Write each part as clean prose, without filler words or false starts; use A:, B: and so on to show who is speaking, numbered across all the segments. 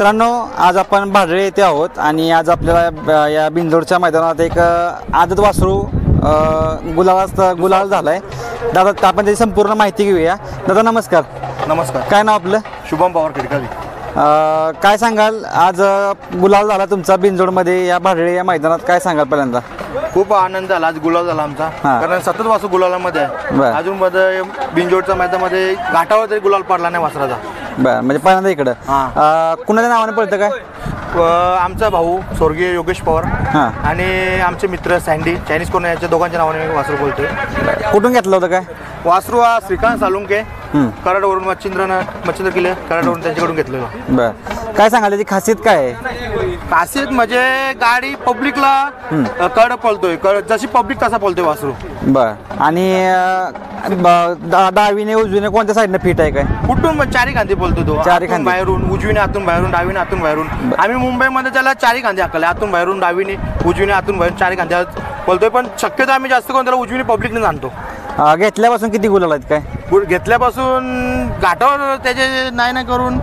A: मित्रांनो, आज आपण भाडळे येथे आहोत आणि आज आपल्याला या बिंदोडच्या मैदानात एक आदत वासरू गुलाल झालाय. दादा, आपण त्याची संपूर्ण माहिती घेऊया. दादा नमस्कार.
B: नमस्कार.
A: काय नाव आपलं?
B: शुभम पवार खडकावी.
A: काय सांगाल, आज गुलाल झाला तुमचा बिंदोडमध्ये या भाडळे या मैदानात, काय सांगाल? पहिल्यांदा
B: खूप आनंद झाला, आज गुलाल झाला आमचा. कारण सतत वासू गुलालामध्ये आहे. अजून मध्ये बिंजोडच्या मैदानामध्ये घाटावर तरी गुलाल पडला नाही वासराचा.
A: बरं, म्हणजे पहिल्यांदा इकडं कुणाच्या नावाने पडतं काय?
B: आमचा भाऊ स्वर्गीय योगेश पवार आणि आमचे मित्र सँडी चायनीज कोण याच्या दोघांच्या नावाने वासरू बोलतोय.
A: कुठून घेतलं होतं काय
B: वासरू? हा श्रीकांत सालुंके कराडवरून, मच्छिंद्र किल्ले कराडवरून त्यांच्याकडून घेतलेलं.
A: बरं, काय सांगाल त्याची खासियत काय आहे?
B: खासियत म्हणजे गाडी पब्लिकला कड पळतोय, जशी पब्लिक तसा पळतोय वासरू.
A: बरं, आणि डावीने उजवीने कोणत्या साईडने फिट आहे काय?
B: कुठून चारी खांदी बोलतो तो.
A: चारी खांदी
B: बाहेरून, उजवीने आतून बाहेरून, डावीने आतून बाहेरून. आम्ही मुंबईमध्ये त्याला चारी खांदी हाकले, आतून बाहेरून, डावीने, उजवीने आतून बाहेरून चारी खांद्या बोलतोय. पण शक्यतो आम्ही जास्त करून त्याला उजवीने पब्लिकने आणतो.
A: घेतल्यापासून किती गुलाल आहेत काय?
B: घेतल्यापासून घाटावर त्याचे नाही करून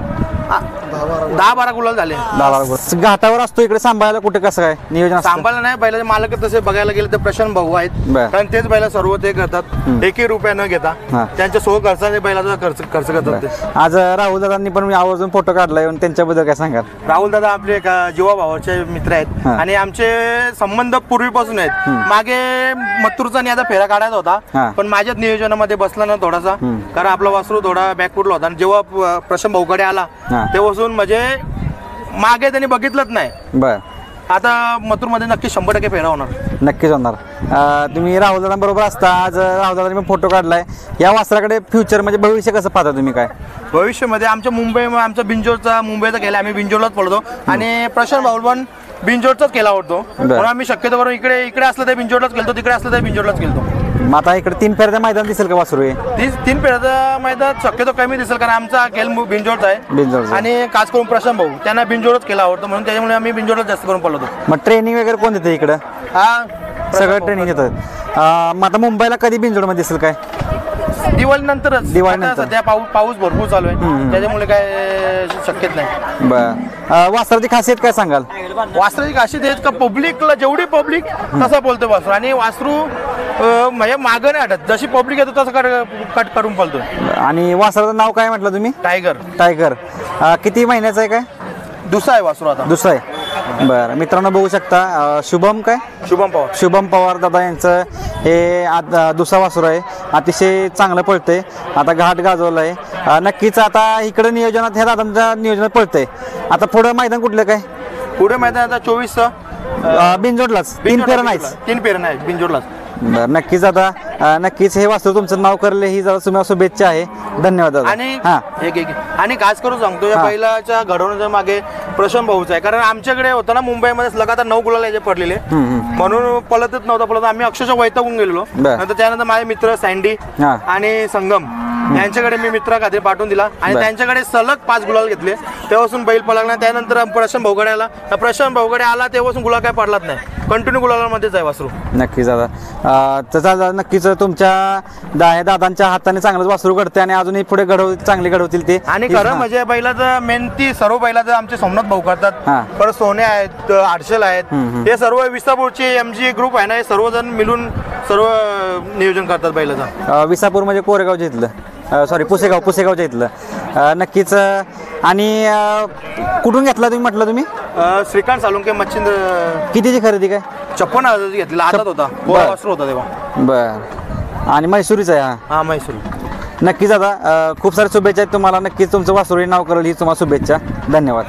B: 10-12 गुलाल झाले.
A: 10-12 घाटावर असतो. इकडे सांभाळायला कुठे कसं काय नियोजन?
B: सांभाळलं नाही. बैलाचे मालक तसे बघायला गेले तर प्रशांत भाऊ आहेत, कारण तेच बैला सर्व ते करतात. 1 रुपया न घेता त्यांच्या सोबत खर्चाने बैलाचा खर्च करतात.
A: आज राहुल दादांनी पण आवर्जून फोटो काढलाय, त्यांच्याबद्दल काय सांगाल?
B: राहुल दादा आपले एक जीवा भावाचे मित्र आहेत आणि आमचे संबंध पूर्वीपासून आहेत. मागे मथुरचा याचा फेरा काढायचा होता, पण माझ्याच नियोजनामध्ये बसला ना थोडासा, कारण आपला वासरू थोडा बॅकफुटला होता. आणि जेव्हा प्रशांत भाऊकडे आला तेव्हापासून म्हणजे मागे त्यांनी बघितलंच नाही.
A: बर,
B: आता मथुरमध्ये नक्की 100% फेरा होणार.
A: नक्कीच होणार. तुम्ही राहुल दादांबरोबर असता. आज राहुल दादांनी पण फोटो काढलाय. या वासराकडे फ्युचर म्हणजे भविष्य कसं पाहता तुम्ही? काय
B: भविष्यामध्ये आमच्या आमचा बिंजोडचा मुंबईचा केला, आम्ही बिंजोडलाच पडतो आणि प्रशांत भाऊ पण बिंजोडचाच केला आवडतो. म्हणून आम्ही शक्यतो करून इकडे असलं तर बिंजोडलाच खेळतो, तिकडे असलं तर बिंजोडलाच खेळतो.
A: मग आता इकडे 3 फेऱ्याचं मैदान दिसेल का वासरू?
B: 3 फेऱ्याचं मैदान शक्यतो कमी दिसेल, कारण आमचा खेळ बिंजोडचा आहे आणि खास करून प्रशांत भाऊ त्यांना बिंजोडच केला आवडतो, म्हणून त्याच्यामुळे आम्ही बिंजोडच जास्त करून पळतो.
A: मग ट्रेनिंग वगैरे कोण देते इकडं? सगळं ट्रेनिंग देतात. मग आता मुंबईला कधी बिंजोडमध्ये दिसेल काय?
B: दिवाळीनंतरच. दिवाळीनंतर सध्या पाऊस भरपूर चालू आहे, त्याच्यामुळे काय शक्यत नाही.
A: बरं, वासराची खासियत काय सांगाल?
B: वासराची खासियत आहे का पब्लिकला जेवढी पब्लिक तसा बोलतोय वासरू, आणि वासरू म्हणजे मागं नाही हटत, जशी पब्लिक येतो तसं कट करून पळतोय.
A: आणि वासराचं नाव काय म्हटलं तुम्ही? टायगर. किती महिन्याचं आहे काय?
B: दुसरा आहे वासरू, आता
A: दुसरा आहे. बरं, मित्रांनो बघू शकता शुभम पवार दादा यांचं हे दुसरा वासरू आहे. अतिशय चांगलं पळतंय. आता घाट गाजवला आहे. नक्कीच आता इकडे नियोजनात ह्या दादांच्या नियोजनात पळतंय. आता पुढं मैदान कुठलं काय?
B: पुढे मैदान आता 24
A: बिंजोडलाच. 3 फेऱ्या नाहीच.
B: 3 फेऱ्या नाही बिंजोडलाच.
A: बरं, नक्कीच. आता नक्कीच हे वास्तव तुमचं नाव करले ही जरा तुम्हाला शुभेच्छा आहे. धन्यवाद.
B: आणि खास करून सांगतो, या बैलाच्या घडवण्याच्या मागे प्रशांत भाऊचा आहे. कारण आमच्याकडे होतं ना मुंबईमध्ये लगातार 9 गुलाल याचे पडलेले, म्हणून पळतच नव्हता. आम्ही अक्षरशः वैतागून गेलो. नंतर त्यानंतर माझे मित्र सँडी आणि संगम यांच्याकडे मी मित्रा खात्री पाठवून दिला आणि त्यांच्याकडे सलग 5 गुलाल घेतले. तेव्हापासून बैल पळाला. त्यानंतर प्रशांत भाऊकडे आला तेव्हापासून गुलाल काय पडलाच नाही. कंटिन्यू गुलालामध्येच आहे वासरू.
A: नक्कीच दादा, नक्कीच तुमच्या दादांच्या हाताने चांगलंच वासरू घडते आणि अजूनही पुढे चांगले घडवतील ते.
B: आणि खरं म्हणजे बैलाचं मेन ती सर्व बैलाचं आमचे सोमनाथ भाऊ करतात, परत सोने आहेत, हर्षल आहेत, हे सर्व विसापूरचे MG ग्रुप आहे ना, हे सर्वजण मिळून सर्व नियोजन करतात बैलाचं.
A: विसापूर म्हणजे कोरेगावच्या इथलं, सॉरी पुसेगावच्या इथलं. नक्कीच. आणि कुठून घेतला तुम्ही म्हटलं तुम्ही?
B: श्रीकांत सालुंके मच्छिंद्र.
A: कितीची खरेदी काय?
B: 56,000 घेतलेला. हातात होता, वासरू होता तेव्हा.
A: बर, आणि म्हैसूरीचा आहे
B: हा म्हैसूर.
A: नक्कीच. आता खूप साऱ्या शुभेच्छा आहेत तुम्हाला. नक्कीच तुमचं वासरू नाव करेल ही तुम्हाला शुभेच्छा. धन्यवाद.